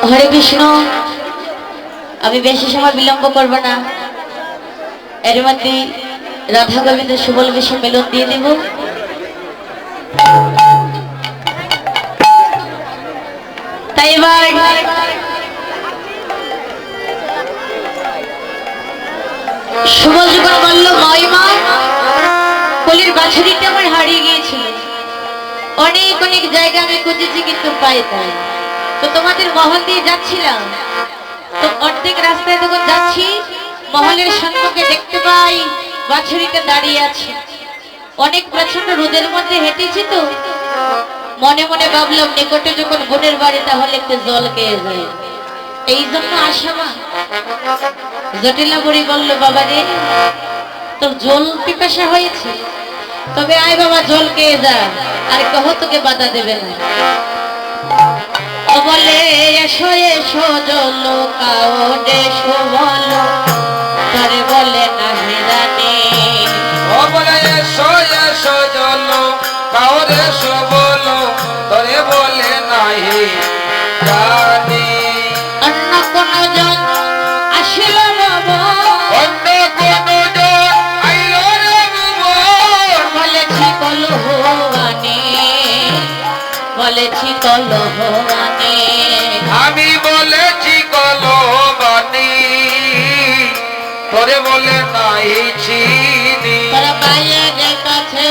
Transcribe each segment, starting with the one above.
हरे कृष्ण अभी बेशी समय विलम्ब करब ना एर मध्य राधा गोविंद सुबल बेशी मिलन दिए देव ताई सुबल যখন বলল মহিমা কলির বাছুরিটা আমার হারিয়ে গিয়েছিল অনেক অনেক জায়গা আমি খুঁজেছি কিন্তু পাই নাই তো তোমাদের মহল দিয়ে যাচ্ছিলাম তো অর্ধেক রাস্তায় যখন যাচ্ছি মহলের সম্মুখে দেখতে পাই বাছুরিটা দাঁড়িয়ে আছে অনেক প্রচন্ড রোদের মধ্যে হেঁটেছি তো মনে মনে ভাবলাম নিকটে যখন বোনের বাড়ি তাহলে একটু জল খেয়ে যায় এই জন্য আসা মা জটিলা বুড়ি বলল বাবা রে তোর জল পিপাসা হয়েছে তবে আয় বাবা জল খেয়ে যা আর কহ তোকে বাধা দেবে না বলে এসো এসো জল কাউরে বলো তারে বলে না হেরানি ও বলে এসো এসো জল কাউরে বলো তারে বলে নাই জানি অন্য কোন জন আসিল বাবা অন্য কোন জন আইলো রে বলেছি কলহবানি বলেছি কলহবানি আমি বলেছি কলহবানি তোরে বলে নাই চিনি তোর মায়ের কাছে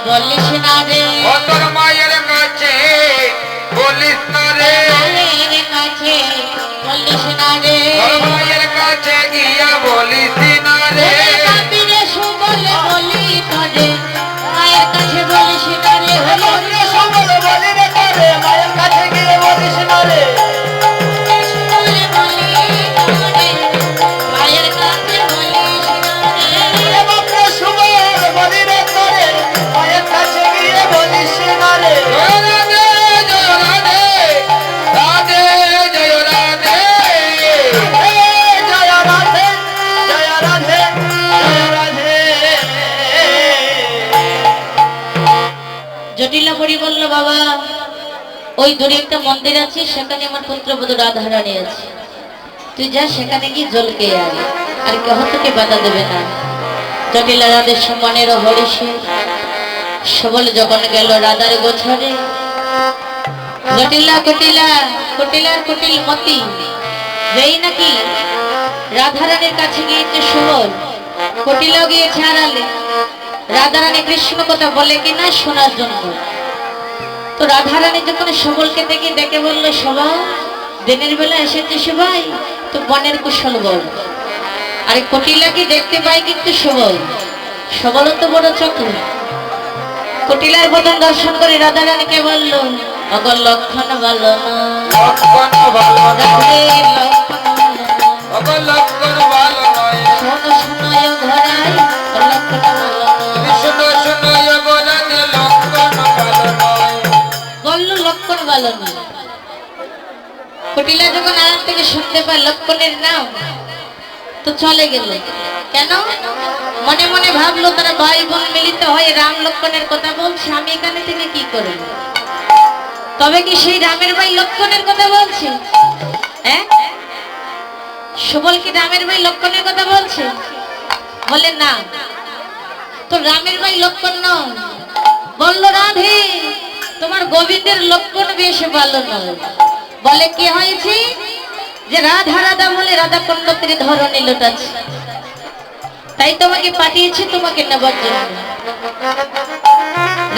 বলিস না রে ও তোর মায়ের কাছে বলিস না রে মায়ের কাছে বলিস না রে তোর মায়ের কাছে গিয়া বলিস না রে কাবিরে সুবলে বলি তোরে মায়ের কাছে বলিস না রে হলো সবল বলি রে তোরে মায়ের কাছে গিয়ে বলিস না রে সুবলে বলি তোরে মায়ের কাছে বলিস না রে বাবা সবল বলি রে তোরে মায়ের কাছে গিয়ে বলিস না রে রাধে জয় রাধে রাধে জয় রাধে জয় রাধে জয় রাধে জয় রাধে জটিলা পরি বলল বাবা ওই দূরে একটা মন্দির আছে সেখানে আমার পুত্রবধূ রাধারানী আছে তুই যা সেখানে গিয়ে জল খেয়ে আয় আর কেহ তোকে বাধা দেবে না জটিলা রাধের সমানের হরিষে সবল যখন গেল রাধার গোছরে জটিলা কুটিলা কুটিলার কুটিল মতি যেই নাকি রাধারানীর কাছে গিয়েছে সুবল, কটিলা গিয়েছে আড়ালে। রাধারানী কৃষ্ণ কথা বলে কিনা শোনার জন্য। তো রাধারানী যখন সবলকে দেখে ডেকে বললো, সবাই দিনের বেলা এসেছে, সবাই তো বনের কুশল বল। আর কটিলাকে দেখতে পাই কিন্তু সবল, সবল তো বড় চক্র। কটিলার বদন দর্শন করে রাধারানীকে বলল, অগর লক্ষণ ভালো না, লক্ষণ ভালো রাধে নয়, লক্ষণ ভালো না। অগর লক্ষণ ভালো নয়। শোনো শোনো ঘরাই লক্ষণ ভালো না। তুমি শুনো শুনো গোরানে লক্ষণ ভালো নয়। বলল লক্ষণ ভালো না। কটিলা যখন আড়াল থেকে শুনতে পায় লক্ষণের নাম, তো চলে গেল। কেন? মনে মনে ভাবলো তারা ভাই বোন মিলিত হয়ে রাম লক্ষণের কথা বলছে, আমি এখানে থেকে কি করব? তবে কি সেই রামের ভাই লক্ষণের কথা বলছে? হ্যাঁ, সুবল কি রামের ভাই লক্ষণের কথা বলছে? বলে না, তো রামের ভাই লক্ষণ নয়। বলল, রাধে তোমার গোবিন্দের লক্ষণ বেশ ভালো নয়। বলে কি হয়েছে? যে রাধা রাধা বলে রাধা পণ্ডিতের ধরনে লোটাচ্ছে, তাই তোমাকে পাঠিয়েছে তোমাকে নেবার জন্য।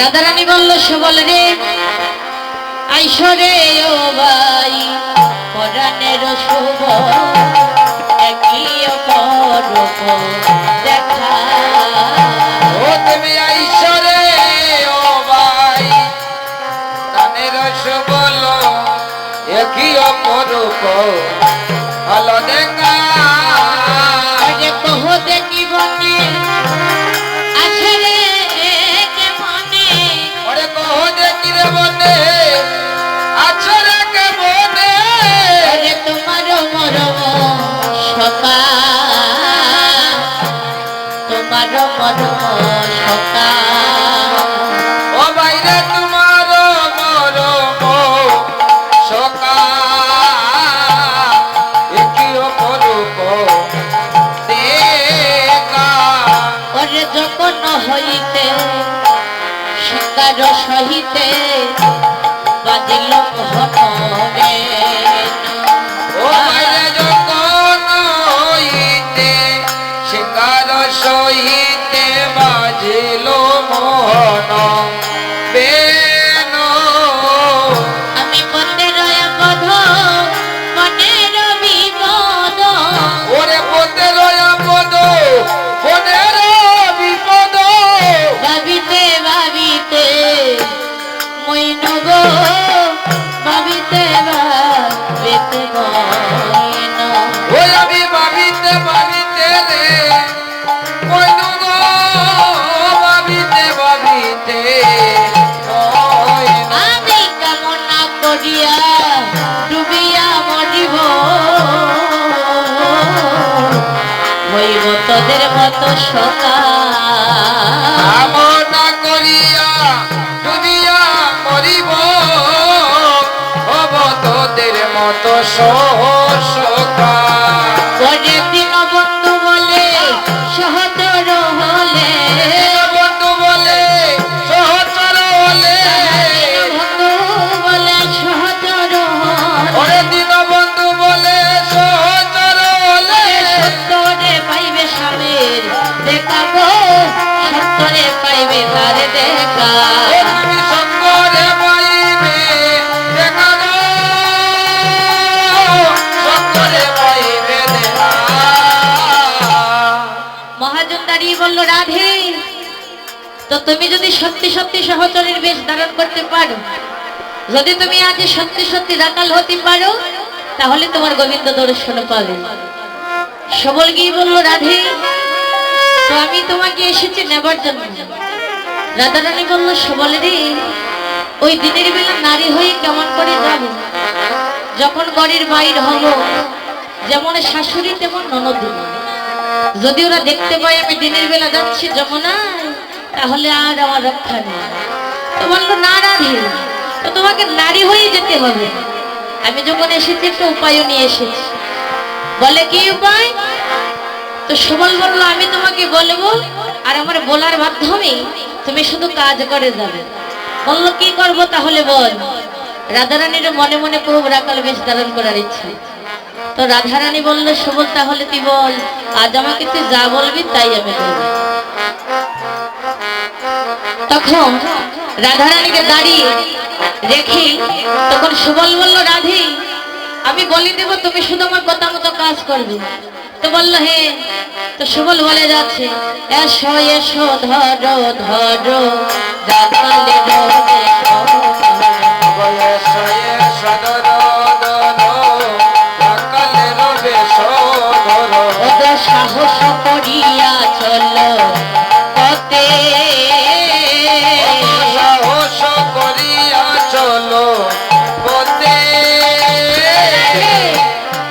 রাধারানী বলল, সুবল রে আইসরে ও ভাই পরাণের শুভ একই অপরূপ দেখা। ও তুমি আইসরে ও ভাই প্রাণের সুবল একই অপরূপ ভালো দেখা। আরে কহ দেখি বনে আছে রে কেমনে, ওরে কহ দেখি রে বনে আছো রে কেমনে। আরে তোমার মরম সকা, তোমার মরম সকা। ও বাইরে তোমার মরম সকা একই অপরূপ দেখা। ওরে যখন হইতে শিকার সহিতে বাজিল হরে। ও বাইরে যখন হইতে শিকার সহিতে বাজিল মোহন বেন। আমি পথের পথ মনের বিপদ, ওরে পথের আপদ বনের বিপদ। ভাবিতে ভাবিতে মইন গো, ভাবিতে ভাবিতে মইন। ওই আমি ভাবিতে ভাবিতে রে কইনু গো ভাবিতে ভাবিতে কইনু। আমি কামনা করিয়া ডুবিয়া মরিব, হইব তোদের মতো সকা। কামনা করিয়া দুনিয়া মরিব হব তোদের মতো সহসকা। পরে দিন বন্ধু বলে সহচর হলে, বন্ধু বলে সহচর হলে। বন্ধু বলে সহচর হলে, ওরে দিন বন্ধু বলে সহচর হলে। সত্তরে পাইবে স্বামীর দেখা গো, সত্তরে পাইবে তার দেখা। ও তুমি সকলে পাইবে দেখা গো, সকলে পাইবে দেখা। মহাজন দাঁড়িয়ে বলল, রাধে তো তুমি যদি সত্যি সত্যি সহচরের বেশ ধারণ করতে পারো, যদি তুমি আজ সত্যি সত্যি রাখাল হতে পারো, তাহলে তোমার গোবিন্দ দর্শন পাবে। সবল গিয়ে বলল, রাধে তো আমি তোমাকে এসেছি নেবার জন্য। রাধারানী বলল, সবল রে ওই দিনের বেলা নারী হয়ে কেমন করে যাব? যখন বাড়ির বাইর হব, যেমন শাশুড়ি তেমন ননদ। যদি ওরা দেখতে পায় আমি দিনের বেলা যাচ্ছি যমুনায়, তাহলে আর আমার রক্ষা নেই। তো বললো, না রাধে তো তোমাকে নারী হয়ে যেতে হবে। আমি যখন এসেছি একটা উপায়ও নিয়ে এসেছি। বলে কি উপায়? তো সবল বললো, আমি তোমাকে বলবো, আর আমার বলার মাধ্যমে তুমি শুধু কাজ করে যাবে। বললো, কি করব তাহলে বল। রাধারানীর মনে মনে প্রভু রাখাল বেশ ধারণ করার ইচ্ছা। তো রাধারানী বললো সুবল তাহলে তুই বল, আজ আমাকে তুই যা বলবি তাই আমি বলবো। তখন রাধারানীকে দাঁড়িয়ে রেখে তখন সুবল বলল, রাধে আমি বলি দেব, তুমি শুধু আমার কথা মতো কাজ করবে। তো বললো হে। তো সুবল বলে যাচ্ছে, এসো এসো ধরো ধরো রাখালে রবে বয়স সদর সকালে রবে সদর ওগো সাহস করিয়া চলো পথে, সাহস করিয়া চলো পথে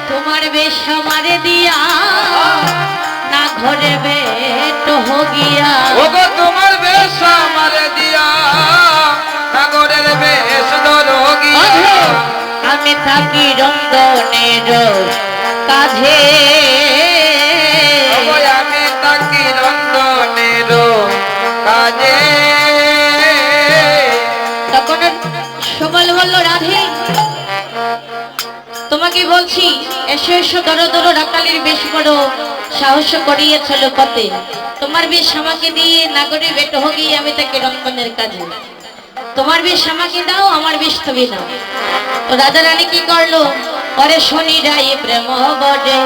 তোমার বেশ আমারে দিয়া না ঘরে বেট হগিয়া। ওগো তোমার বেশ আমারে দিয়া নাগরের বেশ ধরো গিয়া আমি থাকি রঙ্গনের কাঁধে, ওগো আমি তাকি রন্ধনের কাজে। তখন সুবল বলল, রাধে তোমাকে বলছি এসো এসো ধরো ধরো রাকালির বেশ বড় সাহস করিয়েছিল পথে, তোমার বেশ আমাকে দিয়ে নাগরে বেট হগিয়ে আমি তাকে রঙ্গনের কাজে, তোমার বেশ আমাকে দাও, আমার বেশ তুমি দাও। তো রাজা রানী কি করলো, পরে শনি রাই প্রেম বডে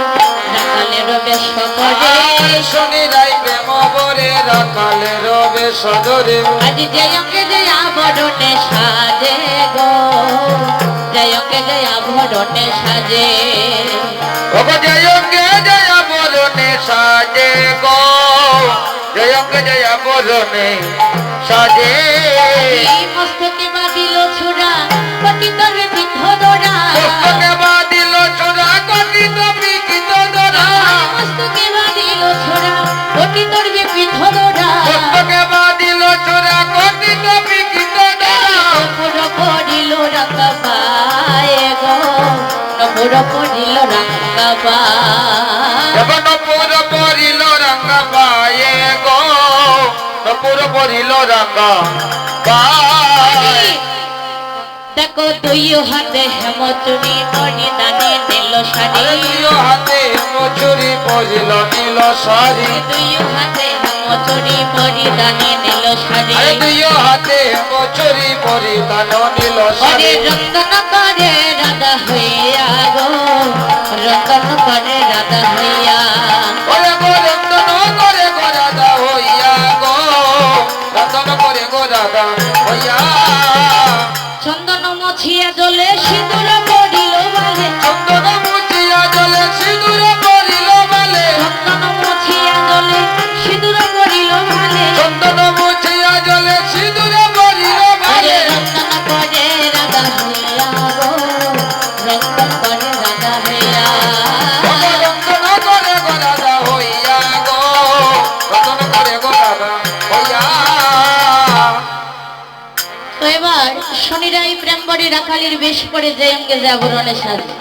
রাখালের বেশ করে, শনি রাই প্রেম বরে রাখালের বেশ ধরে আজ জয়কে জয় আবরণে সাজে গো, জয়কে জয় আবরণে সাজে, ওগো জয়কে জয় বরণে সাজে গো, জয়কে জয় বরণে সাজে। এই মস্তকে বাঁধিল ছোড়া পতিতরে বিধরা, মস্তকে বাঁধিল ছোড়া কটিত বিকিত ধরা, মস্তকে বাঁধিল ছোড়া পতিতর বিধরা, মস্তকে বাঁধিল ছোড়া কটিত বিকিত ধরা। নপুর পড়িল রাকাবায় গো, নপুর পড়িল রাকাবায়, এবার নপুর পরিল রঙ্গা পায়ে গো, নপুর পরিল রঙ্গা পায়ে। দেখো দুই হাতে হেমচুরি পরিধানে নীল শাড়ি, দুই হাতে মজুরি পরিল নীল শাড়ি, দুই হাতে হেমচুরি পরিধানে নীল শাড়ি, দুই হাতে মজুরি পরিধান নীল ওরে শাড়ি। রঙ্গন করে রাধা হইয়া গো, রঙ্গন করে রাধা হইয়া, ওরে গো রতন করে গো রাধা হইয়া গো, রতন করে গো রাধা হইয়া। চন্দন মছিয়া জলে সিঁদুর পড়িল বালে, চন্দন মুছিয়া জলে সিঁদুর পরিল বলে, চন্দন মছিয়া জলে সিঁদুর পড়িল বালে, চন্দন মুছিয়া জলে সিঁদুর পরিল ওরে বলে। রঙ্গন করে রাধা হইয়া গো, রঙ্গন করে রাধা হইয়া, রতন করে গো রাধা হইয়া গো, রতন করে গো রাধা হইয়া। তো এবার শনিরাই প্রেমবরে রাখালির বেশ পরে জয়ঙ্গে জাগরণে সাজে,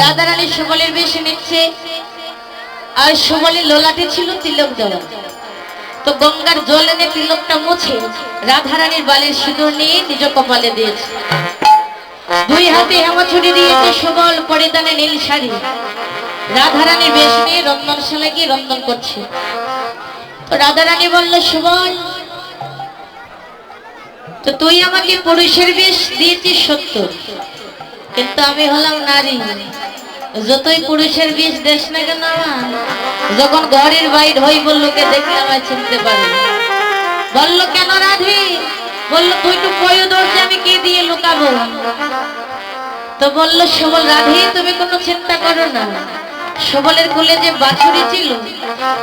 রাধারানী সুবলের বেশ নিচ্ছে, আর সুবলের লোলাটে ছিল তিলক দেওয়া। তো গঙ্গার জল এনে তিলকটা মুছে রাধারানীর বালের সিঁদুর নিয়ে নিজ কপালে দিয়েছে, দুই হাতে হেমাছুরি দিয়েছে সুবল, পরিধানে নীল শাড়ি, রাধারানীর বেশ নিয়ে রন্ধনশালা গিয়ে রন্ধন করছে। তো রাধারানী বলল, সুবল তো তুই আমাকে পুরুষের বেশ দিয়েছিস সত্য, কিন্তু আমি হলাম নারী, যতই পুরুষের বেশ দেশ না কেন আমার, যখন ঘরের বাইর হইব লোকে দেখে আমায় চিনতে পারে। বললো কেন রাধে, বললো তুই তো পয়োদর যে আমি কি দিয়ে লুকাবো। তো বললো সুবল, রাধে তুমি কোনো চিন্তা করো না, সুবলের কোলে যে বাছুরি ছিল,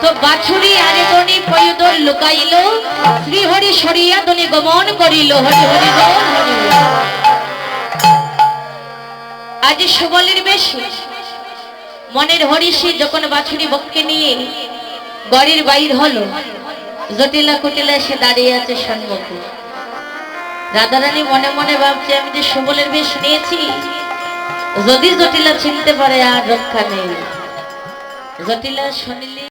তো বাছুরি আরে দনি পয়োদর লুকাইল, শ্রী হরি সরিয়া দনি গমন করিল, হরি হরি বল হরি বল। আজ সুবলের বেশে মনের হরিষী যখন বাছুরি বক্ষে নিয়ে গড়ের বাইর হলো, জটিলা কুটিলা এসে দাঁড়িয়ে আছে সম্মুখে। রাধারানী মনে মনে ভাবছে, আমি যে সুবলের বেশ নিয়েছি, যদি জটিলা চিনতে পারে আর রক্ষা নেই। জটিলা শুনিলে